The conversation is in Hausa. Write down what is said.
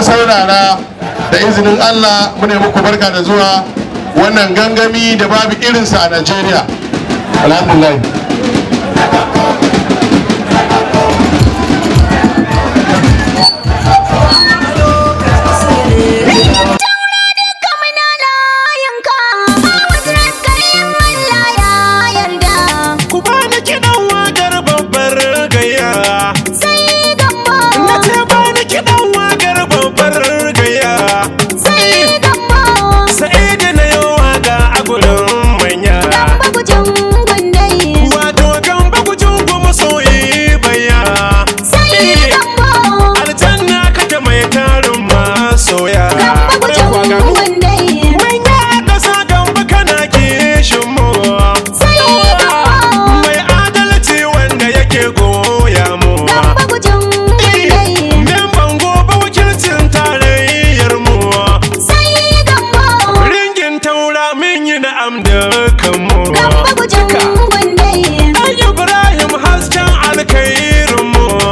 saurara da izinin Allah mune muku barka da zuwa wannan gangami da babu irinsa a Najeriya. Alhamdulillah. Gamba gujin gundai